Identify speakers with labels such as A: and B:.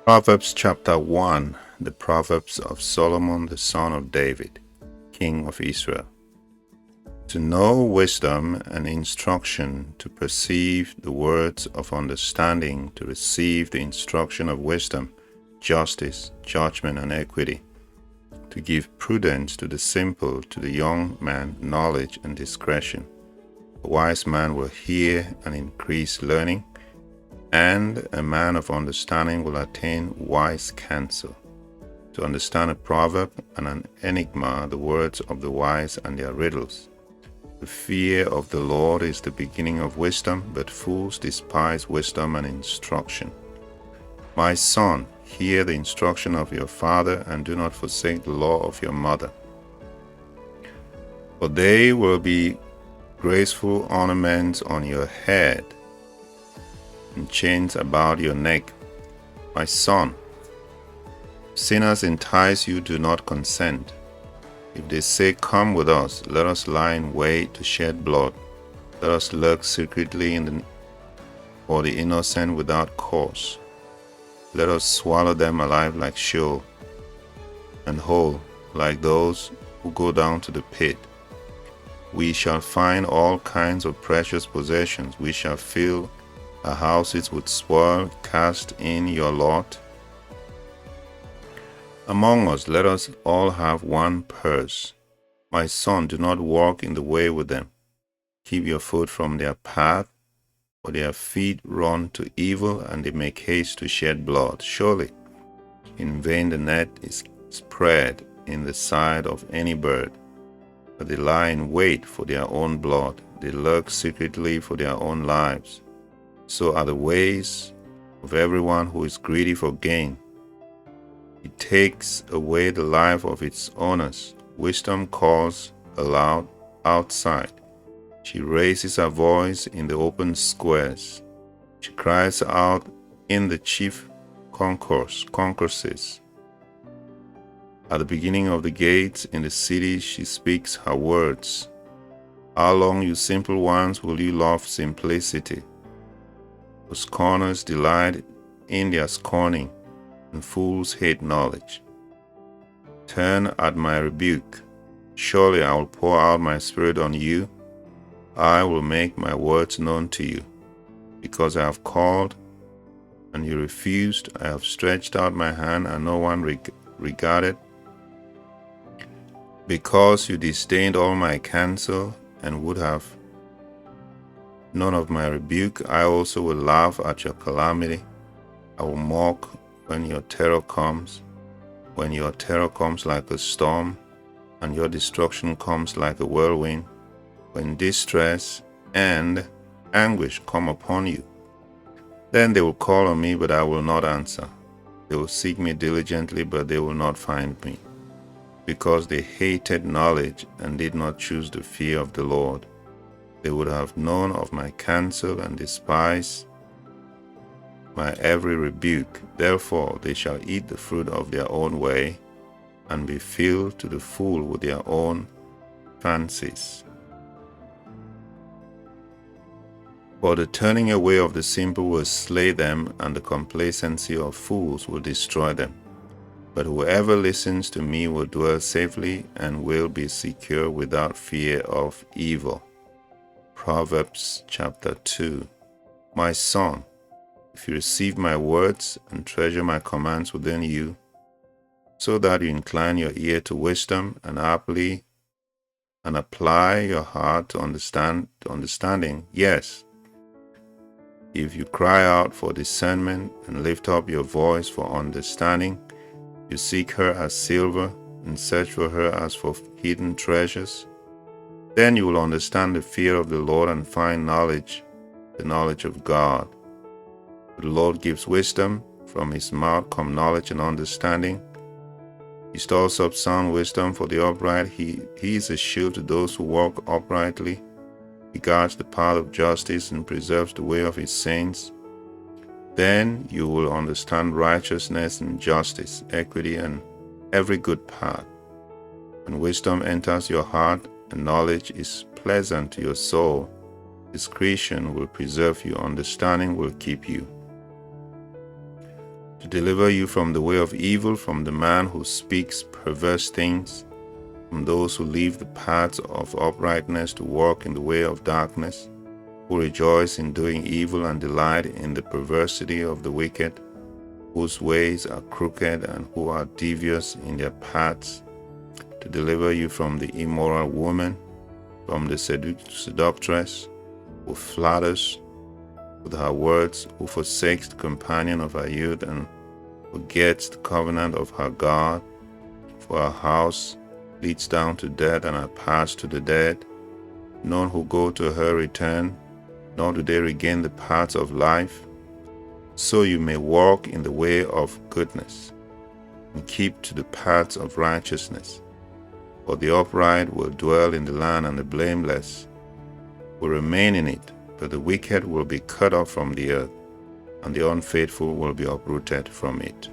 A: Proverbs chapter 1. The Proverbs of Solomon the son of David, king of Israel. To know wisdom and instruction, to perceive the words of understanding, to receive the instruction of wisdom, justice, judgment, and equity, to give prudence to the simple, to the young man knowledge and discretion. A wise man will hear and increase learning, and a man of understanding will attain wise counsel. To understand a proverb and an enigma, the words of the wise and their riddles. The fear of the Lord is the beginning of wisdom, but fools despise wisdom and instruction. My son, hear the instruction of your father, and do not forsake the law of your mother. For they will be graceful ornaments on your head, and chains about your neck. My son, if sinners entice you, do not consent. If they say, "Come with us, let us lie in wait to shed blood. Let us lurk secretly for the innocent without cause. Let us swallow them alive like Sheol, and whole like those who go down to the pit. We shall find all kinds of precious possessions. We shall fill our houses with spoil. Cast in your lot. Among us, let us all have one purse. My son, do not walk in the way with them. Keep your foot from their path, for their feet run to evil, and they make haste to shed blood. Surely, in vain the net is spread in the side of any bird, but they lie in wait for their own blood. They lurk secretly for their own lives. So are the ways of everyone who is greedy for gain. It takes away the life of its owners. Wisdom calls aloud outside. She raises her voice in the open squares. She cries out in the chief concourses. At the beginning of the gates in the city, she speaks her words. How long, you simple ones, will you love simplicity? For scorners delight in their scorning, and fools hate knowledge. Turn at my rebuke. Surely I will pour out my spirit on you. I will make my words known to you. Because I have called, and you refused, I have stretched out my hand, and no one regarded. Because you disdained all my counsel, and would have none of my rebuke, I also will laugh at your calamity. I will mock when your terror comes like a storm, and your destruction comes like a whirlwind, when distress and anguish come upon you. Then they will call on me, but I will not answer. They will seek me diligently, but they will not find me, because they hated knowledge and did not choose the fear of the Lord. They would have known of my counsel and despised my every rebuke. Therefore they shall eat the fruit of their own way, and be filled to the full with their own fancies. For the turning away of the simple will slay them, and the complacency of fools will destroy them. But whoever listens to me will dwell safely and will be secure without fear of evil. Proverbs chapter 2. My son, if you receive my words and treasure my commands within you, so that you incline your ear to wisdom and apply your heart to understanding, yes, if you cry out for discernment and lift up your voice for understanding, you seek her as silver and search for her as for hidden treasures, then you will understand the fear of the Lord and find knowledge, the knowledge of God. The Lord gives wisdom, from his mouth come knowledge and understanding. He stores up sound wisdom for the upright. He is a shield to those who walk uprightly. He guards the path of justice and preserves the way of his saints. Then you will understand righteousness and justice, equity, and every good path. When wisdom enters your heart and knowledge is pleasant to your soul, discretion will preserve you, understanding will keep you. to deliver you from the way of evil, from the man who speaks perverse things, from those who leave the paths of uprightness to walk in the way of darkness, who rejoice in doing evil and delight in the perversity of the wicked, whose ways are crooked and who are devious in their paths, to deliver you from the immoral woman, from the seductress, who flatters with her words, who forsakes the companion of her youth and forgets the covenant of her God. For her house leads down to death and her paths to the dead. None who go to her return, nor do they regain the paths of life. So you may walk in the way of goodness and keep to the paths of righteousness. For the upright will dwell in the land, and the blameless will remain in it, but the wicked will be cut off from the earth, and the unfaithful will be uprooted from it.